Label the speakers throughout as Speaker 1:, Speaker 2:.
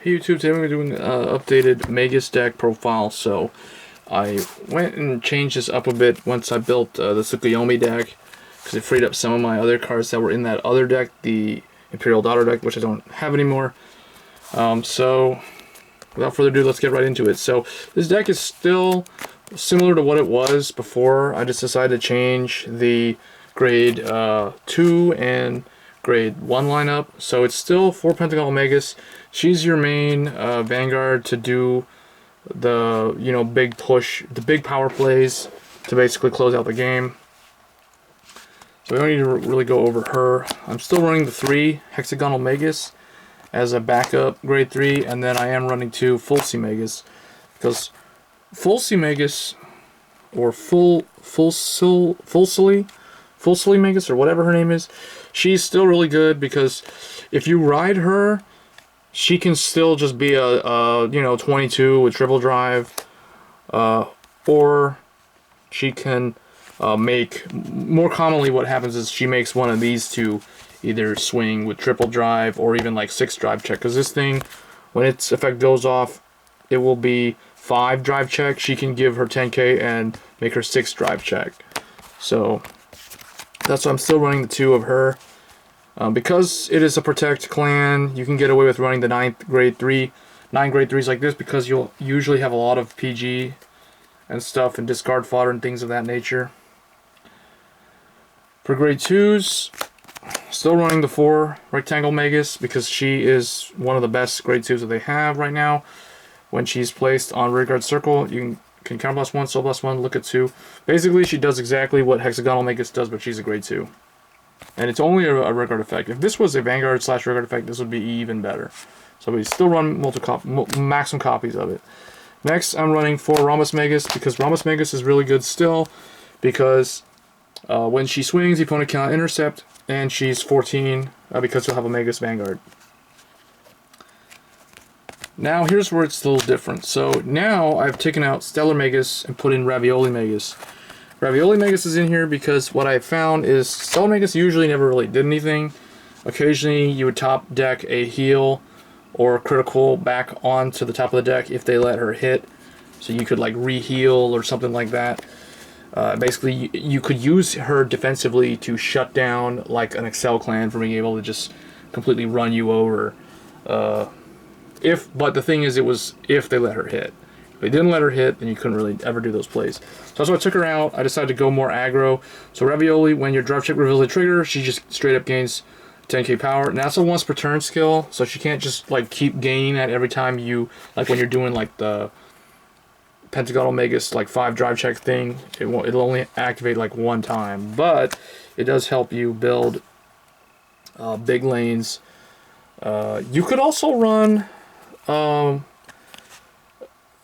Speaker 1: Hey YouTube, today we're doing an updated Magus deck profile. So I went and changed this up a bit once I built the Tsukuyomi deck, because it freed up some of my other cards that were in that other deck, the Imperial Daughter deck, which I don't have anymore. So without further ado, let's get right into it. So this deck is still similar to what it was before. I just decided to change the grade 2 and grade 1 lineup. So it's still 4 Pentagonal Magus. She's your main Vanguard to do the, big push, the big power plays to basically close out the game. So we don't need to really go over her. I'm still running the 3 Hexagonal Magus as a backup grade 3, and then I am running 2 Full C Magus, because Full C Magus, or Full Silly Magus, or whatever her name is, she's still really good, because if you ride her, she can still just be a 22 with triple drive, or she can make, more commonly what happens is she makes one of these two either swing with triple drive or even like 6 drive check, because this thing, when its effect goes off, it will be 5 drive check. She can give her 10k and make her 6 drive check. So that's why I'm still running the 2 of her. Because it is a protect clan, you can get away with running the 9 grade 3s like this, because you'll usually have a lot of PG and stuff and discard fodder and things of that nature. For grade 2s, still running the 4 Rectangle Magus, because she is one of the best grade 2s that they have right now. When she's placed on rearguard circle, you can counter +1, soul +1, look at 2. Basically, she does exactly what Hexagonal Magus does, but she's a grade 2. And it's only a rearguard effect. If this was a Vanguard / rearguard effect, this would be even better. So we still run maximum copies of it. Next, I'm running 4 Rhombus Magus, because Rhombus Magus is really good still, because when she swings, the opponent cannot intercept, and she's 14 because you'll have a Magus Vanguard. Now here's where it's a little different. So now I've taken out Stellar Magus and put in Ravioli Magus. Ravioli Magus is in here because what I found is Stellar Magus usually never really did anything. Occasionally you would top deck a heal or critical back onto the top of the deck if they let her hit. So you could like re-heal or something like that. Basically you could use her defensively to shut down like an Excel clan from being able to just completely run you over. But the thing is, it was if they let her hit. If they didn't let her hit, then you couldn't really ever do those plays. So that's why I took her out. I decided to go more aggro. So Ravioli, when your drive check reveals the trigger, she just straight up gains 10k power. And that's a once per turn skill, so she can't just like keep gaining that every time you, like when you're doing like the Pentagonal Magus like 5 drive check thing. It'll only activate like 1 time, but it does help you build big lanes. You could also run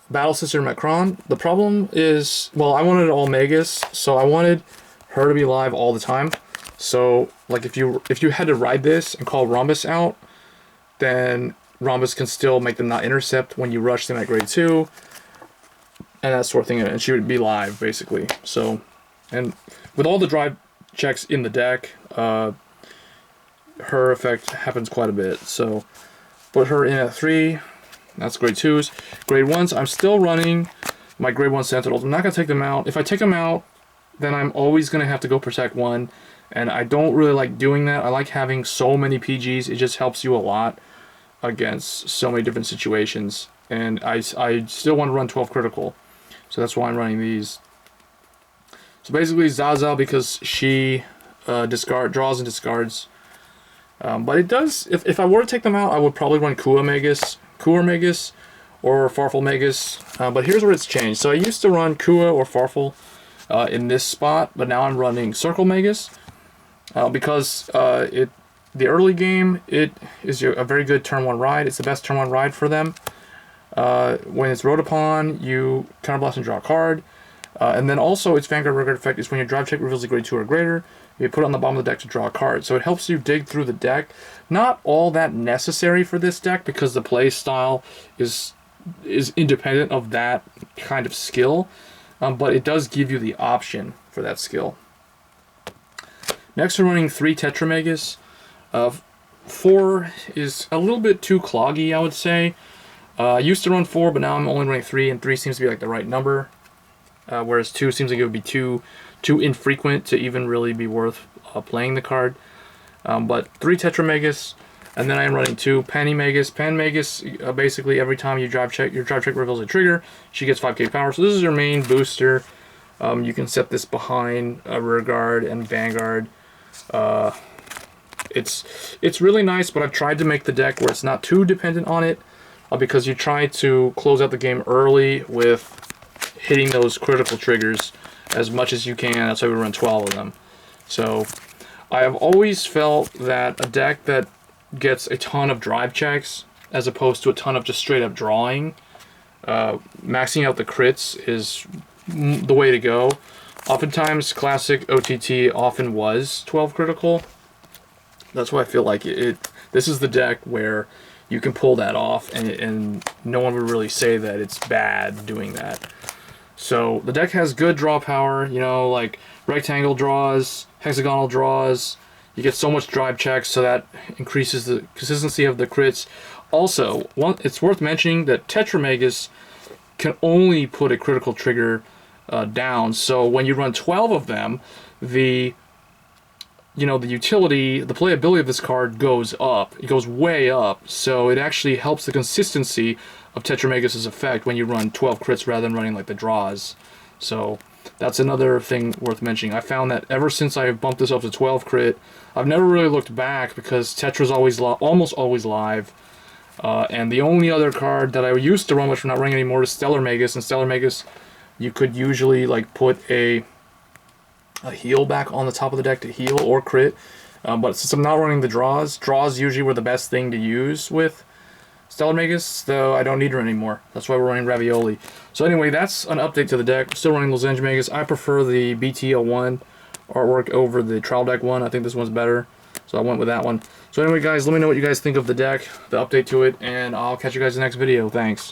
Speaker 1: Battle Sister Macron. The problem is, well, I wanted all Magus, so I wanted her to be live all the time. So like if you had to ride this and call Rhombus out, then Rhombus can still make them not intercept when you rush them at grade 2 and that sort of thing, and she would be live basically. So, and with all the drive checks in the deck, her effect happens quite a bit. So put her in at 3. That's grade 2s. Grade 1s, I'm still running my grade 1 Sentinels. I'm not going to take them out. If I take them out, then I'm always going to have to go protect 1. And I don't really like doing that. I like having so many PGs. It just helps you a lot against so many different situations. And I still want to run 12 critical. So that's why I'm running these. So basically Zaza, because she draws and discards. But it does, if I were to take them out, I would probably run Kua Magus, or Farfel Magus. But here's where it's changed. So I used to run Kua or Farfel in this spot, but now I'm running Circle Magus, because the early game, it is a very good turn 1 ride. It's the best turn 1 ride for them. When it's rode upon, you counterblast and draw a card. And then also its Vanguard rearguard effect is when your drive check reveals a grade 2 or greater, you put it on the bottom of the deck to draw a card. So it helps you dig through the deck. Not all that necessary for this deck, because the play style is independent of that kind of skill. But it does give you the option for that skill. Next we're running 3 Tetra Magus. 4 is a little bit too cloggy, I would say. I used to run 4, but now I'm only running 3, and 3 seems to be like the right number. Whereas 2 seems like it would be too infrequent to even really be worth playing the card. But 3 Tetra Magus, and then I am running 2 Panny Magus. Pan Magus, basically every time you drive check, your drive check reveals a trigger, she gets 5k power. So this is your main booster. You can set this behind a rear guard and Vanguard. It's really nice, but I've tried to make the deck where it's not too dependent on it, because you try to close out the game early with hitting those critical triggers as much as you can. That's why we run 12 of them. So I have always felt that a deck that gets a ton of drive checks as opposed to a ton of just straight up drawing, maxing out the crits is the way to go. Oftentimes classic OTT often was 12 critical. That's why I feel like this is the deck where you can pull that off, and no one would really say that it's bad doing that. So the deck has good draw power, you know, like rectangle draws, hexagonal draws. You get so much drive checks, so that increases the consistency of the crits. Also, it's worth mentioning that Tetra Magus can only put a critical trigger down. So when you run 12 of them, the utility, the playability of this card goes up. It goes way up. So it actually helps the consistency of Tetra Magus' effect when you run 12 crits rather than running like the draws. So that's another thing worth mentioning. I found that ever since I bumped this up to 12 crit, I've never really looked back because Tetra's always almost always live. And the only other card that I used to run, which we're not running anymore, is Stellar Magus. And Stellar Magus, you could usually like put a heal back on the top of the deck to heal or crit. But since I'm not running the draws usually were the best thing to use with Stellar Magus, so I don't need her anymore. That's why we're running Ravioli. So anyway, that's an update to the deck. We're still running Lozenge Magus. I prefer the BTL1 artwork over the trial deck one. I think this one's better, so I went with that one. So anyway, guys, let me know what you guys think of the deck, the update to it, and I'll catch you guys in the next video. Thanks.